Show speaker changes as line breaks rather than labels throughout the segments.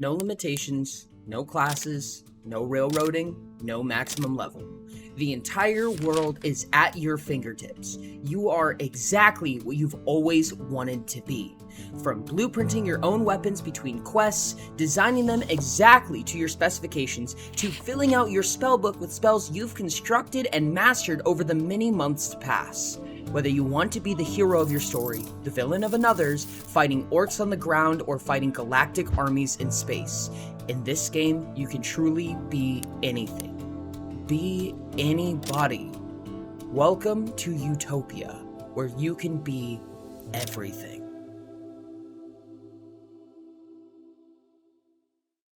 No limitations, no classes, no railroading, no maximum level. The entire world is at your fingertips. You are exactly what you've always wanted to be. From blueprinting your own weapons between quests, designing them exactly to your specifications, to filling out your spellbook with spells you've constructed and mastered over the many months to pass. Whether you want to be the hero of your story, the villain of another's, fighting orcs on the ground, or fighting galactic armies in space, in this game, you can truly be anything. Be anybody. Welcome to Utopia, where you can be everything.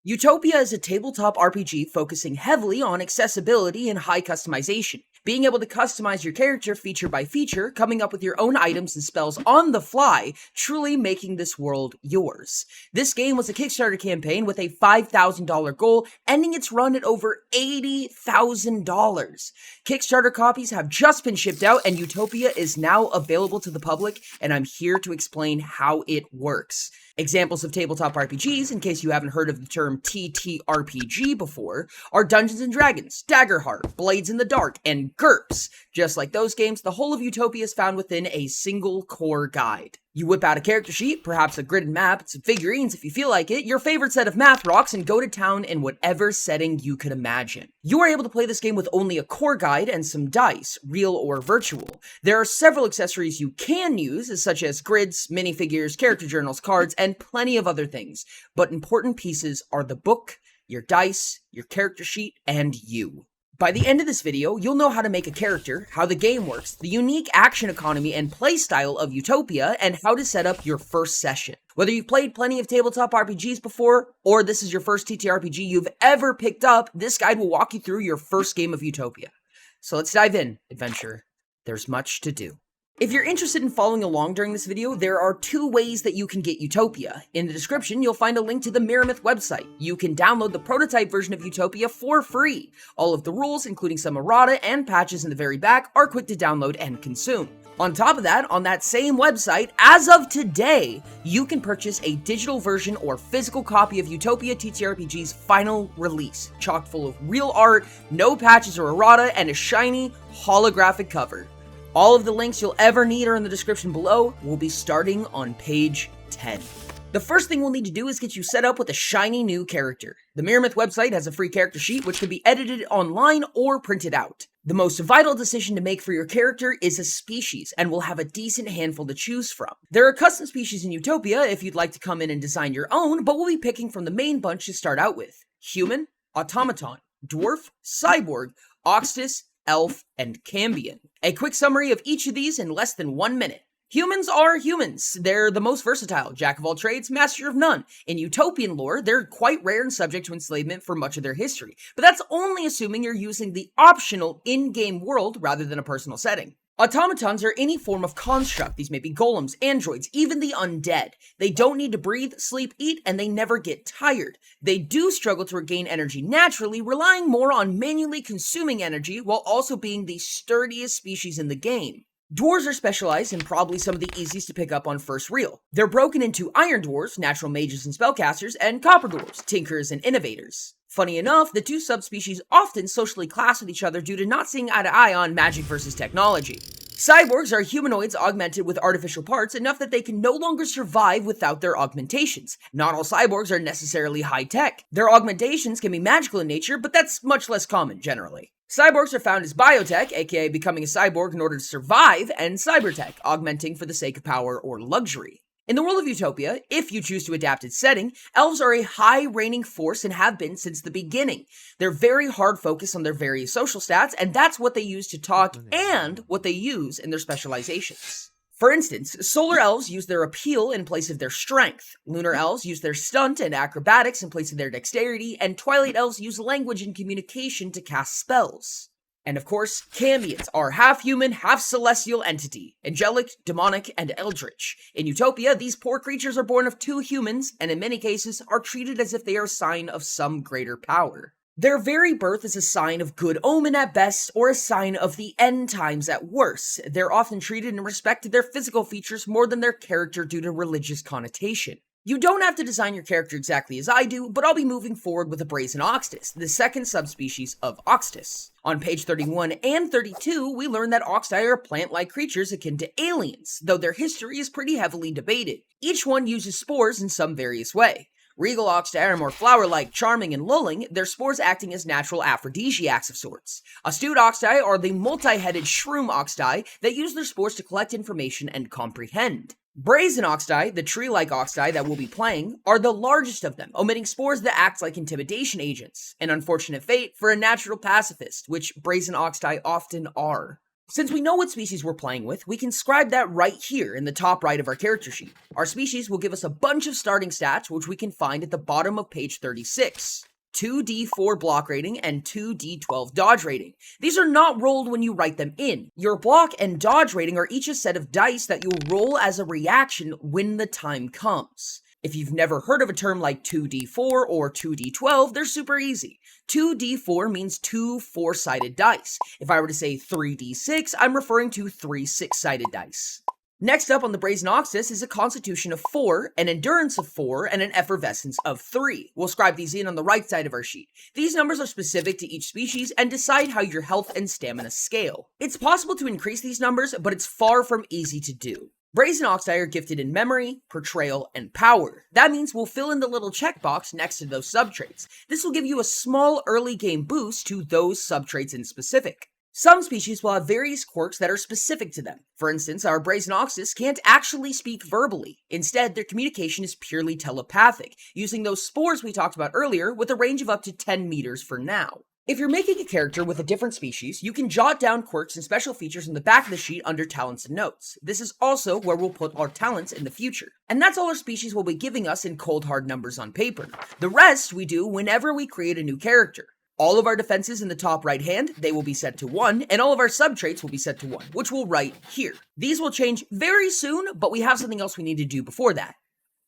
Utopia is a tabletop RPG focusing heavily on accessibility and high customization. Being able to customize your character feature by feature, coming up with your own items and spells on the fly, truly making this world yours. This game was a Kickstarter campaign with a $5,000 goal, ending its run at over $80,000. Kickstarter copies have just been shipped out, and Utopia is now available to the public, and I'm here to explain how it works. Examples of tabletop RPGs, in case you haven't heard of the term TTRPG before, are Dungeons & Dragons, Daggerheart, Blades in the Dark, and GURPS. Just like those games, the whole of Utopia is found within a single core guide. You whip out a character sheet, perhaps a gridded map, some figurines if you feel like it, your favorite set of math rocks, and go to town in whatever setting you could imagine. You are able to play this game with only a core guide and some dice, real or virtual. There are several accessories you can use, such as grids, minifigures, character journals, cards, and plenty of other things. But important pieces are the book, your dice, your character sheet, and you. By the end of this video, you'll know how to make a character, how the game works, the unique action economy and playstyle of Utopia, and how to set up your first session. Whether you've played plenty of tabletop RPGs before, or this is your first TTRPG you've ever picked up, this guide will walk you through your first game of Utopia. So let's dive in, adventurer. There's much to do. If you're interested in following along during this video, there are two ways that you can get Utopia. In the description, you'll find a link to the Mirrormyth website. You can download the prototype version of Utopia for free. All of the rules, including some errata and patches in the very back, are quick to download and consume. On top of that, on that same website, as of today, you can purchase a digital version or physical copy of Utopia TTRPG's final release, chock full of real art, no patches or errata, and a shiny, holographic cover. All of the links you'll ever need are in the description below. We'll be starting on page 10. The first thing we'll need to do is get you set up with a shiny new character. The Mirrormyth website has a free character sheet which can be edited online or printed out. The most vital decision to make for your character is a species, and we'll have a decent handful to choose from. There are custom species in Utopia if you'd like to come in and design your own, but we'll be picking from the main bunch to start out with: human, automaton, dwarf, cyborg, oxtis, elf, and cambion. A quick summary of each of these in less than 1 minute. Humans are humans. They're the most versatile, jack of all trades, master of none. In Utopian lore, they're quite rare and subject to enslavement for much of their history, but that's only assuming you're using the optional in-game world rather than a personal setting. Automatons are any form of construct. These may be golems, androids, even the undead. They don't need to breathe, sleep, eat, and they never get tired. They do struggle to regain energy naturally, relying more on manually consuming energy while also being the sturdiest species in the game. Dwarves are specialized and probably some of the easiest to pick up on first reel. They're broken into iron dwarves, natural mages and spellcasters, and copper dwarves, tinkers and innovators. Funny enough, the two subspecies often socially clash with each other due to not seeing eye to eye on magic versus technology. Cyborgs are humanoids augmented with artificial parts enough that they can no longer survive without their augmentations. Not all cyborgs are necessarily high-tech. Their augmentations can be magical in nature, but that's much less common generally. Cyborgs are found as biotech, aka becoming a cyborg in order to survive, and cybertech, augmenting for the sake of power or luxury. In the world of Utopia, if you choose to adapt its setting, elves are a high-reigning force and have been since the beginning. They're very hard focused on their various social stats, and that's what they use to talk and what they use in their specializations. For instance, solar elves use their appeal in place of their strength, lunar elves use their stunt and acrobatics in place of their dexterity, and twilight elves use language and communication to cast spells. And of course, cambions are half-human, half-celestial entity, angelic, demonic, and eldritch. In Utopia, these poor creatures are born of two humans, and in many cases are treated as if they are a sign of some greater power. Their very birth is a sign of good omen at best, or a sign of the end times at worst. They're often treated in respect to their physical features more than their character due to religious connotation. You don't have to design your character exactly as I do, but I'll be moving forward with a brazen oxtis, the second subspecies of oxtis. On page 31 and 32, we learn that oxti are plant-like creatures akin to aliens, though their history is pretty heavily debated. Each one uses spores in some various way. Regal oxti are more flower-like, charming, and lulling, their spores acting as natural aphrodisiacs of sorts. Astute oxti are the multi-headed shroom oxti that use their spores to collect information and comprehend. Brazen oxti, the tree-like oxti that we'll be playing, are the largest of them, emitting spores that act like intimidation agents. An unfortunate fate for a natural pacifist, which brazen oxti often are. Since we know what species we're playing with, we can scribe that right here in the top right of our character sheet. Our species will give us a bunch of starting stats, which we can find at the bottom of page 36. 2d4 block rating and 2d12 dodge rating. These are not rolled when you write them in. Your block and dodge rating are each a set of dice that you'll roll as a reaction when the time comes. If you've never heard of a term like 2d4 or 2d12, they're super easy. 2d4 means 2 4-sided dice. If I were to say 3d6, I'm referring to 3 6-sided dice. Next up on the Brazen Oxtis is a Constitution of 4, an Endurance of 4, and an Effervescence of 3. We'll scribe these in on the right side of our sheet. These numbers are specific to each species and decide how your health and stamina scale. It's possible to increase these numbers, but it's far from easy to do. Brazen Oxti are gifted in memory, portrayal, and power. That means we'll fill in the little checkbox next to those subtraits. This will give you a small early game boost to those subtraits in specific. Some species will have various quirks that are specific to them. For instance, our Brazen Oxtis can't actually speak verbally. Instead, their communication is purely telepathic, using those spores we talked about earlier with a range of up to 10 meters for now. If you're making a character with a different species, you can jot down quirks and special features in the back of the sheet under talents and notes. This is also where we'll put our talents in the future. And that's all our species will be giving us in cold hard numbers on paper. The rest we do whenever we create a new character. All of our defenses in the top right hand, they will be set to 1, and all of our subtraits will be set to 1, which we'll write here. These will change very soon, but we have something else we need to do before that.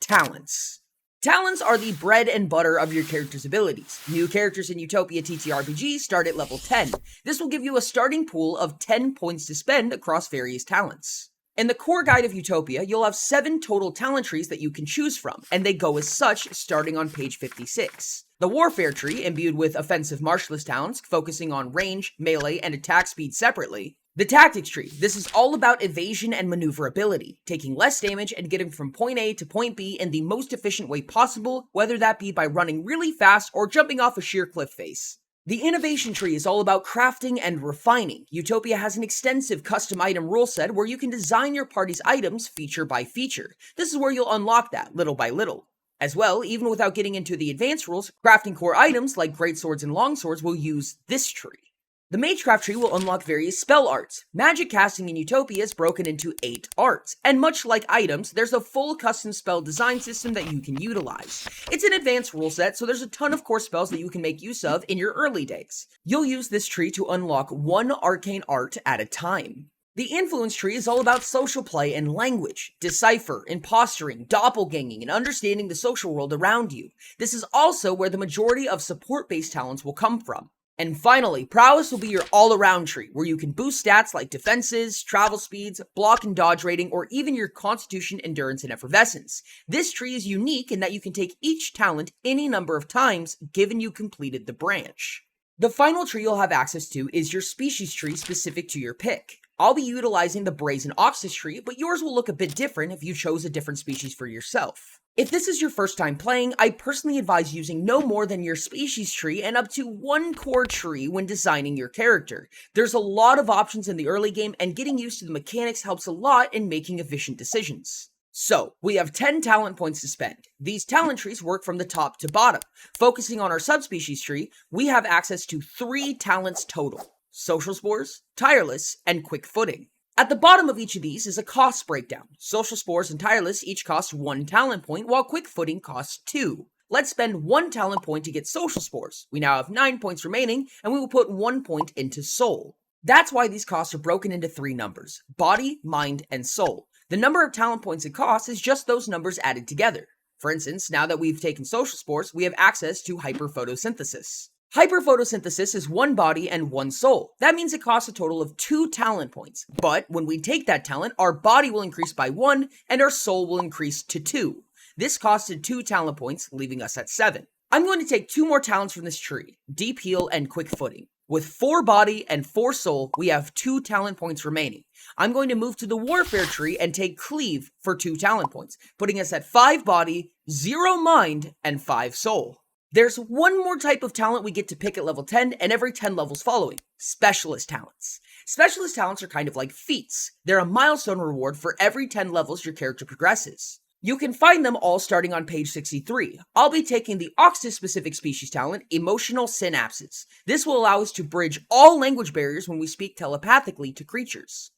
Talents. Talents are the bread and butter of your character's abilities. New characters in Utopia TTRPG start at level 10. This will give you a starting pool of 10 points to spend across various talents. In the core guide of Utopia, you'll have 7 total talent trees that you can choose from, and they go as such starting on page 56. The Warfare tree, imbued with offensive martialist talents, focusing on range, melee, and attack speed separately. The Tactics tree, this is all about evasion and maneuverability, taking less damage and getting from point A to point B in the most efficient way possible, whether that be by running really fast or jumping off a sheer cliff face. The Innovation tree is all about crafting and refining. Utopia has an extensive custom item rule set where you can design your party's items feature by feature. This is where you'll unlock that little by little. As well, even without getting into the advanced rules, crafting core items like greatswords and longswords will use this tree. The Magecraft tree will unlock various spell arts. Magic casting in Utopia is broken into 8 arts, and much like items, there's a full custom spell design system that you can utilize. It's an advanced rule set, so there's a ton of core spells that you can make use of in your early days. You'll use this tree to unlock 1 arcane art at a time. The Influence tree is all about social play and language, decipher, impostering, doppelganging, and understanding the social world around you. This is also where the majority of support-based talents will come from. And finally, Prowess will be your all-around tree, where you can boost stats like defenses, travel speeds, block and dodge rating, or even your Constitution, Endurance, and Effervescence. This tree is unique in that you can take each talent any number of times, given you completed the branch. The final tree you'll have access to is your species tree specific to your pick. I'll be utilizing the Brazen Oxtis tree, but yours will look a bit different if you chose a different species for yourself. If this is your first time playing, I personally advise using no more than your species tree and up to 1 core tree when designing your character. There's a lot of options in the early game, and getting used to the mechanics helps a lot in making efficient decisions. So, we have 10 talent points to spend. These talent trees work from the top to bottom. Focusing on our subspecies tree, we have access to 3 talents total: Social Spores, Tireless, and Quick Footing. At the bottom of each of these is a cost breakdown. Social Spores and Tireless each cost 1 talent point, while Quick Footing costs 2. Let's spend 1 talent point to get Social Spores. We now have 9 points remaining, and we will put 1 point into Soul. That's why these costs are broken into 3 numbers: Body, Mind, and Soul. The number of talent points it costs is just those numbers added together. For instance, now that we've taken Social Spores, we have access to Hyperphotosynthesis. Hyperphotosynthesis is 1 body and 1 soul. That means it costs a total of 2 talent points. But when we take that talent, our body will increase by 1 and our soul will increase to 2. This costed 2 talent points, leaving us at 7. I'm going to take 2 more talents from this tree, Deep Heal and Quick Footing. With 4 body and 4 soul, we have 2 talent points remaining. I'm going to move to the Warfare tree and take Cleave for 2 talent points, putting us at 5 body, 0 mind, and 5 soul. There's one more type of talent we get to pick at level 10 and every 10 levels following, Specialist Talents. Specialist Talents are kind of like feats. They're a milestone reward for every 10 levels your character progresses. You can find them all starting on page 63. I'll be taking the Oxus-specific species talent, Emotional Synapses. This will allow us to bridge all language barriers when we speak telepathically to creatures.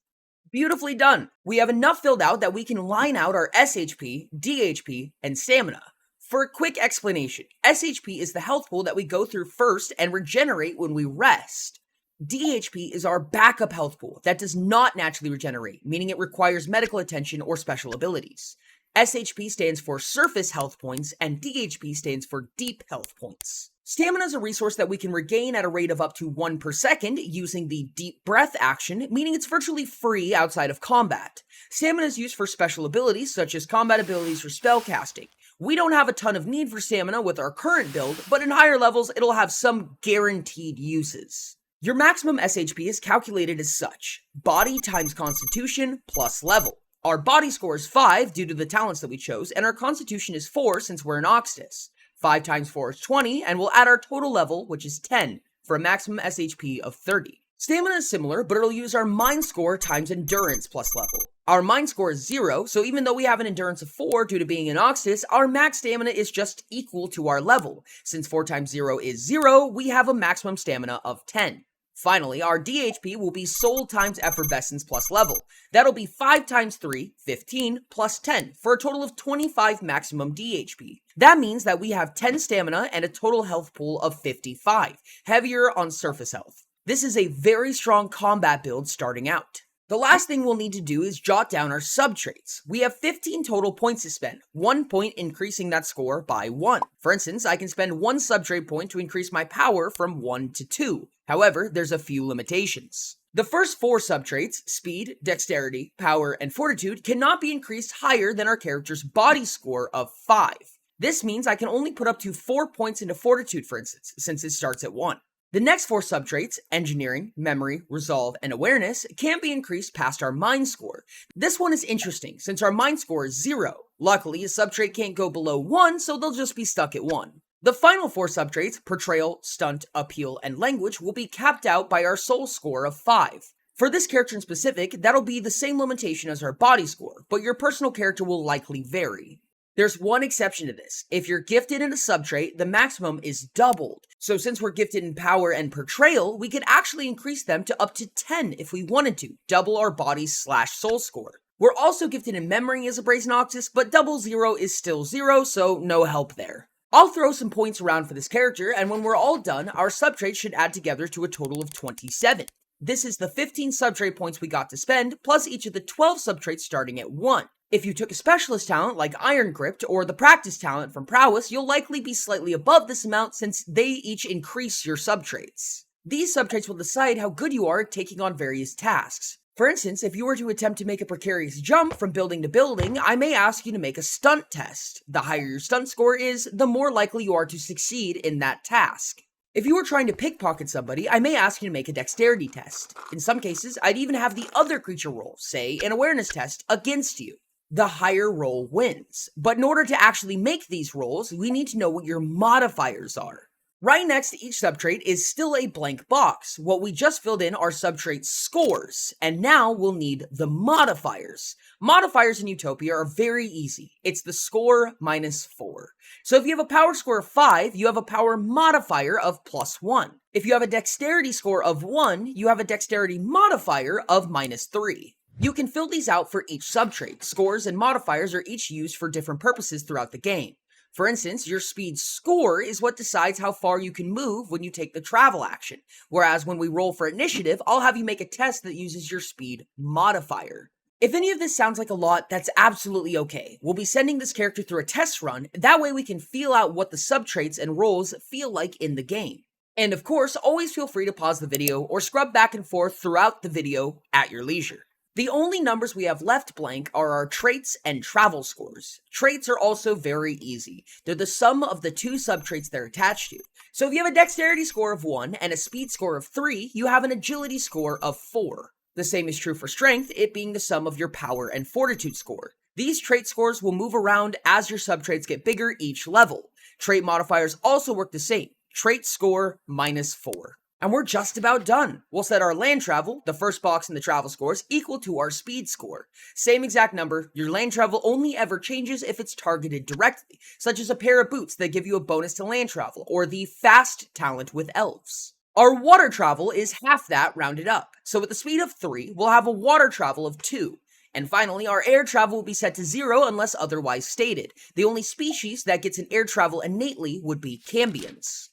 Beautifully done! We have enough filled out that we can line out our SHP, DHP, and stamina. For a quick explanation, SHP is the health pool that we go through first and regenerate when we rest. DHP is our backup health pool that does not naturally regenerate, meaning it requires medical attention or special abilities. SHP stands for Surface Health Points, and DHP stands for Deep Health Points. Stamina is a resource that we can regain at a rate of up to 1 per second using the Deep Breath action, meaning it's virtually free outside of combat. Stamina is used for special abilities such as combat abilities or spell casting. We don't have a ton of need for stamina with our current build, but in higher levels it'll have some guaranteed uses. Your maximum SHP is calculated as such: body times constitution plus level. Our body score is 5 due to the talents that we chose, and our constitution is 4 since we're an Oxus. 5 times 4 is 20, and we'll add our total level, which is 10, for a maximum SHP of 30. Stamina is similar, but it'll use our mind score times endurance plus level. Our mind score is 0, so even though we have an endurance of 4 due to being an Oxus, our max stamina is just equal to our level. Since 4 times 0 is 0, we have a maximum stamina of 10. Finally, our DHP will be soul times effervescence plus level. That'll be 5 times 3, 15, plus 10, for a total of 25 maximum DHP. That means that we have 10 stamina and a total health pool of 55, heavier on surface health. This is a very strong combat build starting out. The last thing we'll need to do is jot down our subtraits. We have 15 total points to spend, 1 point increasing that score by 1. For instance, I can spend 1 subtrait point to increase my power from 1 to 2. However, there's a few limitations. The first 4 subtraits, speed, dexterity, power, and fortitude, cannot be increased higher than our character's body score of 5. This means I can only put up to 4 points into fortitude, for instance, since it starts at 1. The next 4 subtraits, engineering, memory, resolve, and awareness, can't be increased past our mind score. This one is interesting, since our mind score is 0. Luckily, a subtrait can't go below 1, so they'll just be stuck at 1. The final 4 subtraits, portrayal, stunt, appeal, and language, will be capped out by our soul score of 5. For this character in specific, that'll be the same limitation as our body score, but your personal character will likely vary. There's one exception to this. If you're gifted in a subtrait, the maximum is doubled. So since we're gifted in power and portrayal, we could actually increase them to up to 10 if we wanted to, double our body's/soul score. We're also gifted in memory as a Brazen Oxus, but double 0 is still 0, so no help there. I'll throw some points around for this character, and when we're all done, our subtraits should add together to a total of 27. This is the 15 subtrait points we got to spend, plus each of the 12 subtraits starting at 1. If you took a specialist talent like Iron Gripped or the practice talent from Prowess, you'll likely be slightly above this amount since they each increase your subtraits. These subtraits will decide how good you are at taking on various tasks. For instance, if you were to attempt to make a precarious jump from building to building, I may ask you to make a stunt test. The higher your stunt score is, the more likely you are to succeed in that task. If you were trying to pickpocket somebody, I may ask you to make a dexterity test. In some cases, I'd even have the other creature roll, say an awareness test, against you. The higher roll wins. But in order to actually make these rolls, we need to know what your modifiers are. Right next to each subtrait is still a blank box. What we just filled in are subtrait scores, and now we'll need the modifiers. Modifiers in Utopia are very easy. It's the score minus 4. So if you have a power score of 5, you have a power modifier of +1. If you have a dexterity score of 1, you have a dexterity modifier of -3. You can fill these out for each subtrait. Scores and modifiers are each used for different purposes throughout the game. For instance, your speed score is what decides how far you can move when you take the travel action, whereas when we roll for initiative, I'll have you make a test that uses your speed modifier. If any of this sounds like a lot, that's absolutely okay. We'll be sending this character through a test run, that way we can feel out what the subtraits and rolls feel like in the game. And of course, always feel free to pause the video or scrub back and forth throughout the video at your leisure. The only numbers we have left blank are our traits and travel scores. Traits are also very easy. They're the sum of the two subtraits they're attached to. So if you have a dexterity score of 1 and a speed score of 3, you have an agility score of 4. The same is true for strength, it being the sum of your power and fortitude score. These trait scores will move around as your subtraits get bigger each level. Trait modifiers also work the same. Trait score -4. And we're just about done. We'll set our land travel, the first box in the travel scores, equal to our speed score. Same exact number, your land travel only ever changes if it's targeted directly, such as a pair of boots that give you a bonus to land travel, or the fast talent with elves. Our water travel is half that rounded up, so with a speed of 3, we'll have a water travel of 2. And finally, our air travel will be set to 0 unless otherwise stated. The only species that gets an air travel innately would be Cambions.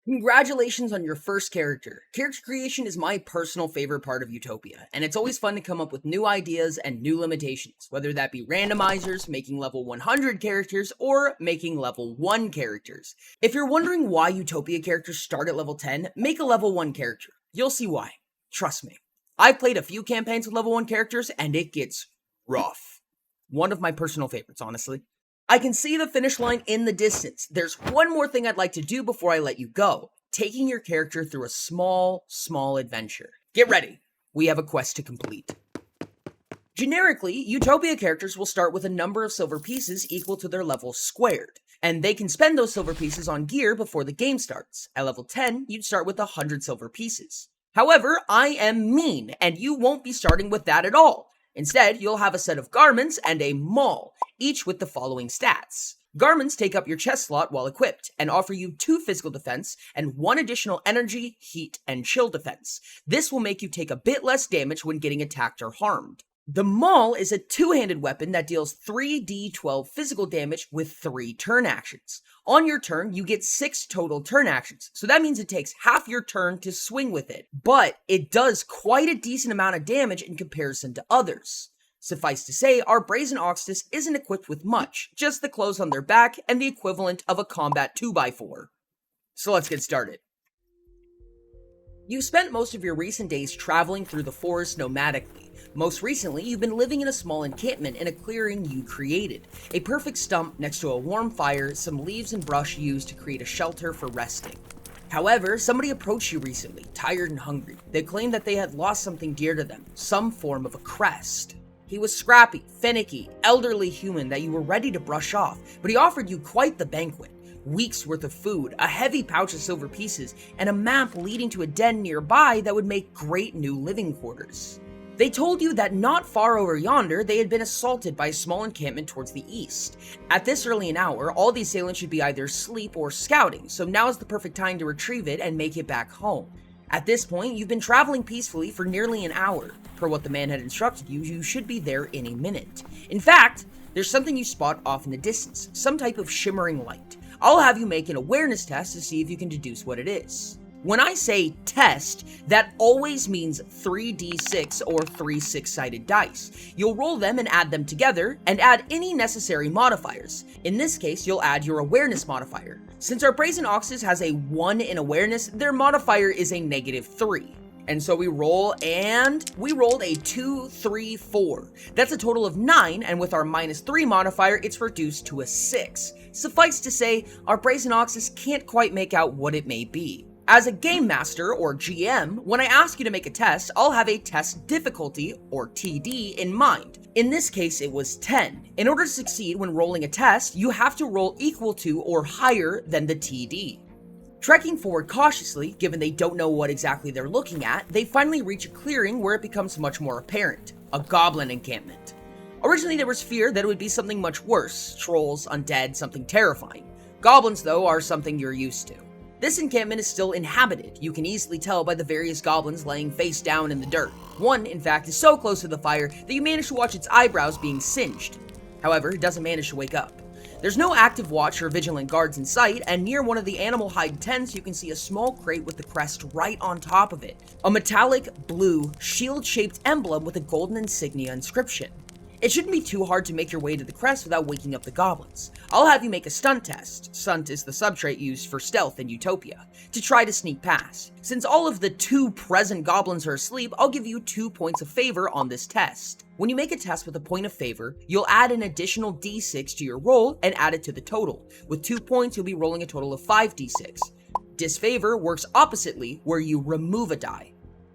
Congratulations on your first character. Character creation is my personal favorite part of Utopia, and it's always fun to come up with new ideas and new limitations, whether that be randomizers, making level 100 characters, or making level 1 characters. If you're wondering why Utopia characters start at level 10, make a level 1 character. You'll see why. Trust me. I've played a few campaigns with level 1 characters, and it gets rough. One of my personal favorites, honestly. I can see the finish line in the distance. There's one more thing I'd like to do before I let you go. Taking your character through a small adventure. Get ready. We have a quest to complete. Generically, Utopia characters will start with a number of silver pieces equal to their level squared, and they can spend those silver pieces on gear before the game starts. At level 10, you'd start with 100 silver pieces. However, I am mean, and you won't be starting with that at all. Instead, you'll have a set of garments and a maul, each with the following stats. Garments take up your chest slot while equipped, and offer you 2 physical defense and 1 additional energy, heat, and chill defense. This will make you take a bit less damage when getting attacked or harmed. The maul is a 2-handed weapon that deals 3d12 physical damage with 3 turn actions. On your turn, you get 6 total turn actions, so that means it takes half your turn to swing with it, but it does quite a decent amount of damage in comparison to others. Suffice to say, our Brazen Oxtus isn't equipped with much, just the clothes on their back and the equivalent of a combat 2x4. So let's get started. You've spent most of your recent days traveling through the forest nomadically. Most recently, you've been living in a small encampment in a clearing you created. A perfect stump next to a warm fire, some leaves and brush used to create a shelter for resting. However, somebody approached you recently, tired and hungry. They claimed that they had lost something dear to them, some form of a crest. He was scrappy, finicky, elderly human that you were ready to brush off, but he offered you quite the banquet. Weeks worth of food, a heavy pouch of silver pieces, and a map leading to a den nearby that would make great new living quarters. They told you that not far over yonder, they had been assaulted by a small encampment towards the east. At this early an hour, all the assailants should be either asleep or scouting, so now is the perfect time to retrieve it and make it back home. At this point, you've been traveling peacefully for nearly an hour. Per what the man had instructed you, you should be there in a minute. In fact, there's something you spot off in the distance, some type of shimmering light. I'll have you make an awareness test to see if you can deduce what it is. When I say test, that always means 3d6 or 3 6-sided dice. You'll roll them and add them together, and add any necessary modifiers. In this case, you'll add your awareness modifier. Since our Brazen Oxus has a 1 in awareness, their modifier is a -3. And so we roll, and we rolled a 2, 3, 4. That's a total of 9, and with our -3 modifier, it's reduced to a 6. Suffice to say, our Brazen Oxus can't quite make out what it may be. As a game master, or GM, when I ask you to make a test, I'll have a test difficulty, or TD, in mind. In this case, it was 10. In order to succeed when rolling a test, you have to roll equal to or higher than the TD. Trekking forward cautiously, given they don't know what exactly they're looking at, they finally reach a clearing where it becomes much more apparent. A goblin encampment. Originally there was fear that it would be something much worse, trolls, undead, something terrifying. Goblins, though, are something you're used to. This encampment is still inhabited. You can easily tell by the various goblins laying face down in the dirt. One, in fact, is so close to the fire that you manage to watch its eyebrows being singed. However, it doesn't manage to wake up. There's no active watch or vigilant guards in sight, and near one of the animal hide tents you can see a small crate with the crest right on top of it. A metallic, blue, shield-shaped emblem with a golden insignia inscription. It shouldn't be too hard to make your way to the crest without waking up the goblins. I'll have you make a stunt test, stunt is the subtrait used for stealth in Utopia, to try to sneak past. Since all of the 2 present goblins are asleep, I'll give you 2 points of favor on this test. When you make a test with a point of favor, you'll add an additional d6 to your roll and add it to the total. With 2 points, you'll be rolling a total of 5d6. Disfavor works oppositely, where you remove a die.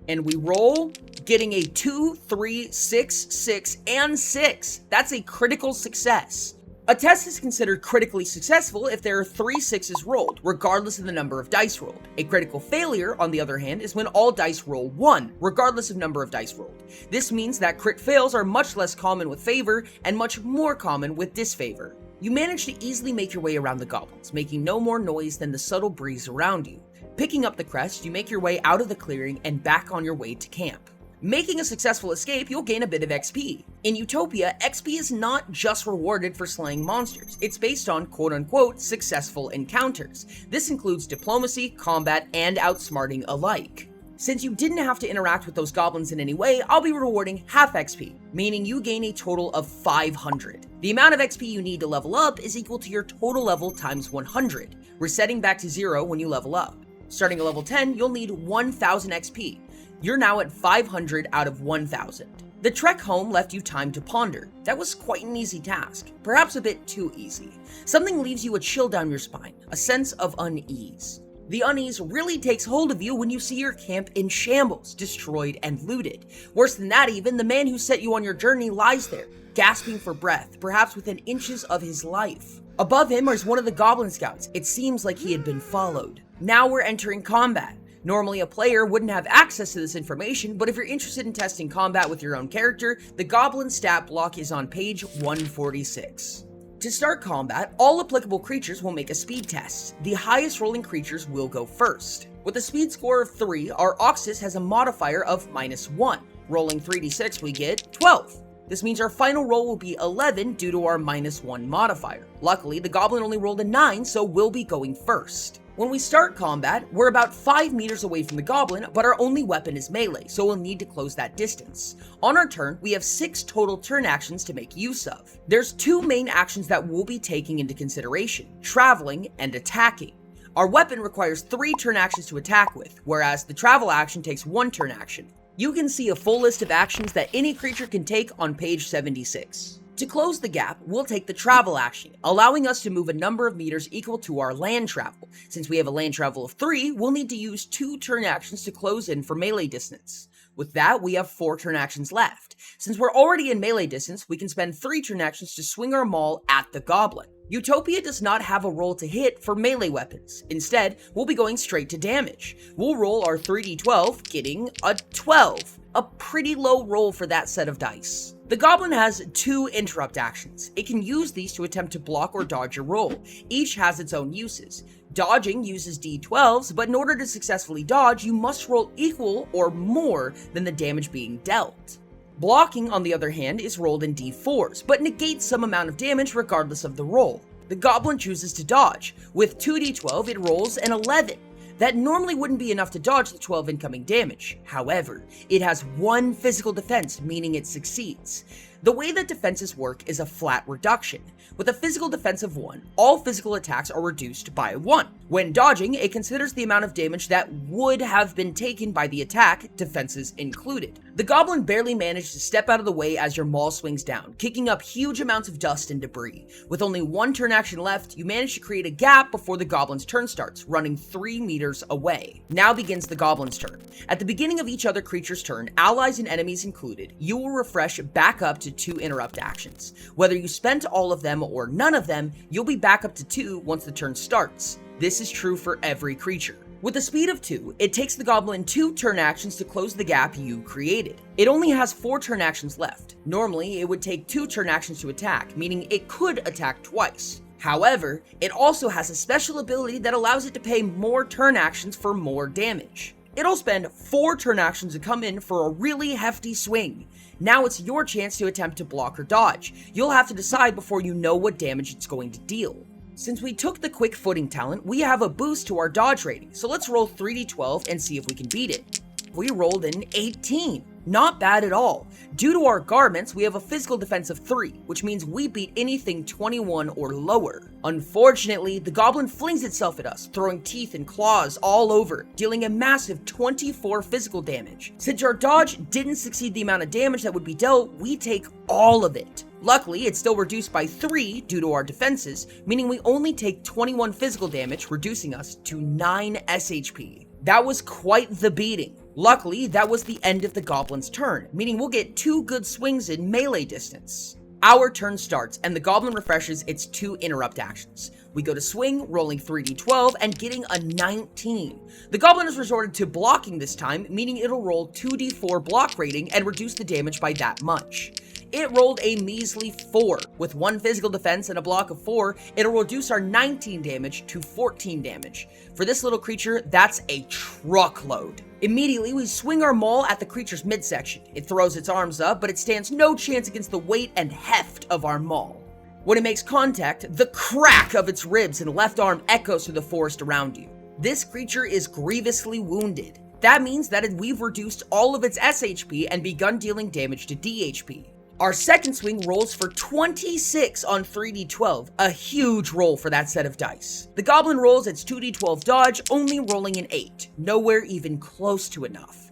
And we roll, getting a 2, 3, 6, 6, and 6. That's a critical success. A test is considered critically successful if there are 3 6s rolled, regardless of the number of dice rolled. A critical failure, on the other hand, is when all dice roll 1, regardless of number of dice rolled. This means that crit fails are much less common with favor and much more common with disfavor. You manage to easily make your way around the goblins, making no more noise than the subtle breeze around you. Picking up the crest, you make your way out of the clearing and back on your way to camp. Making a successful escape, you'll gain a bit of XP. In Utopia, XP is not just rewarded for slaying monsters, it's based on quote-unquote successful encounters. This includes diplomacy, combat, and outsmarting alike. Since you didn't have to interact with those goblins in any way, I'll be rewarding half XP, meaning you gain a total of 500. The amount of XP you need to level up is equal to your total level times 100, resetting back to 0 when you level up. Starting at level 10, you'll need 1000 XP. You're now at 500 out of 1000. The trek home left you time to ponder. That was quite an easy task, perhaps a bit too easy. Something leaves you a chill down your spine, a sense of unease. The unease really takes hold of you when you see your camp in shambles, destroyed and looted. Worse than that even, the man who set you on your journey lies there, gasping for breath, perhaps within inches of his life. Above him is one of the goblin scouts. It seems like he had been followed. Now we're entering combat. Normally a player wouldn't have access to this information, but if you're interested in testing combat with your own character, the goblin stat block is on page 146. To start combat, all applicable creatures will make a speed test. The highest rolling creatures will go first. With a speed score of 3, our Oxus has a modifier of -1. Rolling 3d6 we get 12. This means our final roll will be 11 due to our -1 modifier. Luckily, the goblin only rolled a 9, so we'll be going first. When we start combat, we're about 5 meters away from the goblin, but our only weapon is melee, so we'll need to close that distance. On our turn, we have 6 total turn actions to make use of. There's 2 main actions that we'll be taking into consideration, traveling and attacking. Our weapon requires 3 turn actions to attack with, whereas the travel action takes 1 turn action. You can see a full list of actions that any creature can take on page 76. To close the gap, we'll take the travel action, allowing us to move a number of meters equal to our land travel. Since we have a land travel of 3, we'll need to use 2 turn actions to close in for melee distance. With that, we have 4 turn actions left. Since we're already in melee distance, we can spend 3 turn actions to swing our maul at the goblin. Utopia does not have a roll to hit for melee weapons. Instead, we'll be going straight to damage. We'll roll our 3d12, getting a 12. A pretty low roll for that set of dice. The goblin has 2 interrupt actions. It can use these to attempt to block or dodge a roll. Each has its own uses. Dodging uses d12s, but in order to successfully dodge, you must roll equal or more than the damage being dealt. Blocking, on the other hand, is rolled in d4s, but negates some amount of damage regardless of the roll. The goblin chooses to dodge. With 2d12, it rolls an 11. That normally wouldn't be enough to dodge the 12 incoming damage. However, it has 1 physical defense, meaning it succeeds. The way that defenses work is a flat reduction. With a physical defense of 1, all physical attacks are reduced by 1. When dodging, it considers the amount of damage that would have been taken by the attack, defenses included. The goblin barely managed to step out of the way as your maul swings down, kicking up huge amounts of dust and debris. With only 1 turn action left, you manage to create a gap before the goblin's turn starts, running 3 meters away. Now begins the goblin's turn. At the beginning of each other creature's turn, allies and enemies included, you will refresh back up to 2 interrupt actions. Whether you spent all of them or none of them, you'll be back up to 2 once the turn starts. This is true for every creature. With a speed of 2, it takes the goblin 2 turn actions to close the gap you created. It only has 4 turn actions left. Normally, it would take 2 turn actions to attack, meaning it could attack twice. However, it also has a special ability that allows it to pay more turn actions for more damage. It'll spend 4 turn actions to come in for a really hefty swing. Now it's your chance to attempt to block or dodge. You'll have to decide before you know what damage it's going to deal. Since we took the quick footing talent, we have a boost to our dodge rating, so let's roll 3d12 and see if we can beat it. We rolled an 18. Not bad at all. Due to our garments, we have a physical defense of 3, which means we beat anything 21 or lower. Unfortunately, the goblin flings itself at us, throwing teeth and claws all over, dealing a massive 24 physical damage. Since our dodge didn't succeed the amount of damage that would be dealt, we take all of it. Luckily, it's still reduced by 3 due to our defenses, meaning we only take 21 physical damage, reducing us to 9 SHP. That was quite the beating. Luckily, that was the end of the goblin's turn, meaning we'll get 2 good swings in melee distance. Our turn starts, and the goblin refreshes its 2 interrupt actions. We go to swing, rolling 3d12 and getting a 19. The goblin has resorted to blocking this time, meaning it'll roll 2d4 block rating and reduce the damage by that much. It rolled a measly 4. With 1 physical defense and a block of 4, it'll reduce our 19 damage to 14 damage. For this little creature, that's a truckload. Immediately, we swing our maul at the creature's midsection. It throws its arms up, but it stands no chance against the weight and heft of our maul. When it makes contact, the crack of its ribs and left arm echoes through the forest around you. This creature is grievously wounded. That means that we've reduced all of its SHP and begun dealing damage to DHP. Our second swing rolls for 26 on 3d12, a huge roll for that set of dice. The goblin rolls its 2d12 dodge, only rolling an 8, nowhere even close to enough.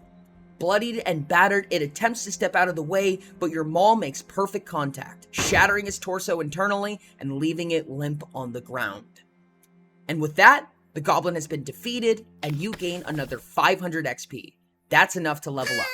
Bloodied and battered, it attempts to step out of the way, but your maul makes perfect contact, shattering its torso internally and leaving it limp on the ground. And with that, the goblin has been defeated, and you gain another 500 XP. That's enough to level up.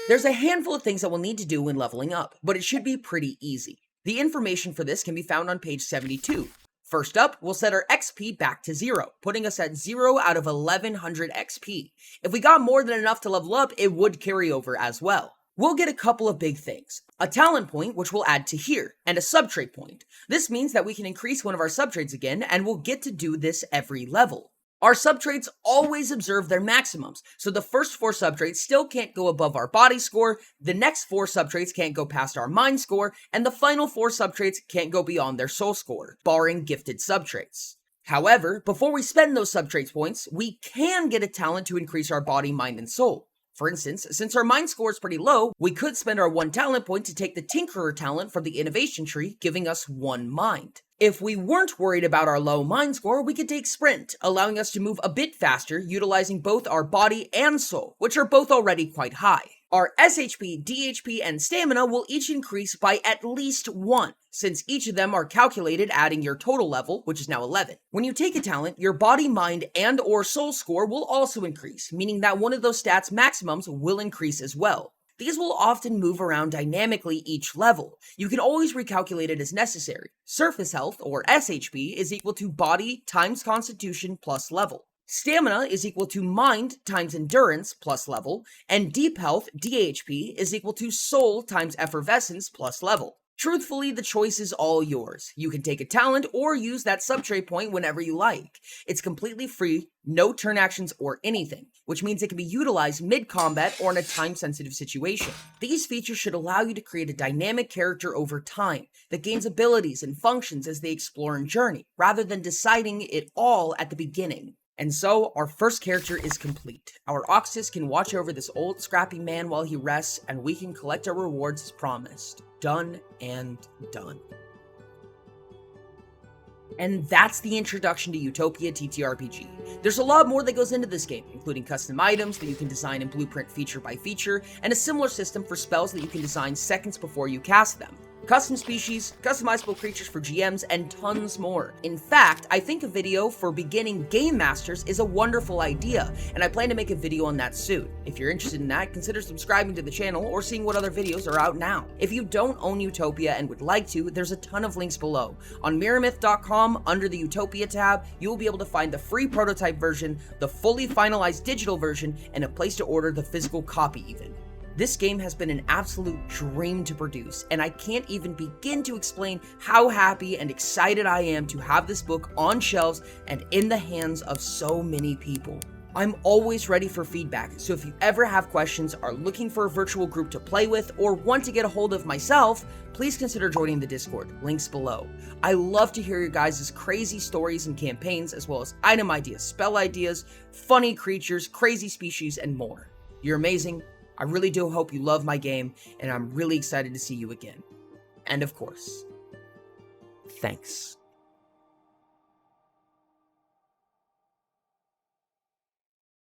There's a handful of things that we'll need to do when leveling up, but it should be pretty easy. The information for this can be found on page 72. First up, we'll set our XP back to 0, putting us at 0 out of 1100 XP. If we got more than enough to level up, it would carry over as well. We'll get a couple of big things. A talent point, which we'll add to here, and a subtrait point. This means that we can increase one of our subtraits again, and we'll get to do this every level. Our subtraits always observe their maximums, so the first 4 subtraits still can't go above our body score, the next 4 subtraits can't go past our mind score, and the final 4 subtraits can't go beyond their soul score, barring gifted subtraits. However, before we spend those subtraits points, we can get a talent to increase our body, mind, and soul. For instance, since our mind score is pretty low, we could spend our 1 talent point to take the Tinkerer talent from the innovation tree, giving us 1 mind. If we weren't worried about our low mind score, we could take Sprint, allowing us to move a bit faster, utilizing both our body and soul, which are both already quite high. Our SHP, DHP, and Stamina will each increase by at least 1, since each of them are calculated adding your total level, which is now 11. When you take a talent, your body, mind, and or soul score will also increase, meaning that one of those stats maximums will increase as well. These will often move around dynamically each level. You can always recalculate it as necessary. Surface health, or SHP, is equal to body times constitution plus level. Stamina is equal to mind times endurance plus level, and deep health, DHP, is equal to soul times effervescence plus level. Truthfully, the choice is all yours. You can take a talent or use that subtrait point whenever you like. It's completely free, no turn actions or anything, which means it can be utilized mid-combat or in a time-sensitive situation. These features should allow you to create a dynamic character over time that gains abilities and functions as they explore and journey, rather than deciding it all at the beginning. And so, our first character is complete. Our Oxus can watch over this old scrappy man while he rests, and we can collect our rewards as promised. Done and done. And that's the introduction to Utopia TTRPG. There's a lot more that goes into this game, including custom items that you can design and blueprint feature by feature, and a similar system for spells that you can design seconds before you cast them. Custom species, customizable creatures for GMs, and tons more. In fact, I think a video for beginning game masters is a wonderful idea, and I plan to make a video on that soon. If you're interested in that, consider subscribing to the channel or seeing what other videos are out now. If you don't own Utopia and would like to, there's a ton of links below. On mirrormyth.com, under the Utopia tab, you will be able to find the free prototype version, the fully finalized digital version, and a place to order the physical copy even. This game has been an absolute dream to produce, and I can't even begin to explain how happy and excited I am to have this book on shelves and in the hands of so many people. I'm always ready for feedback, so if you ever have questions, are looking for a virtual group to play with, or want to get a hold of myself, please consider joining the Discord, links below. I love to hear your guys' crazy stories and campaigns, as well as item ideas, spell ideas, funny creatures, crazy species, and more. You're amazing. I really do hope you love my game, and I'm really excited to see you again. And of course, thanks.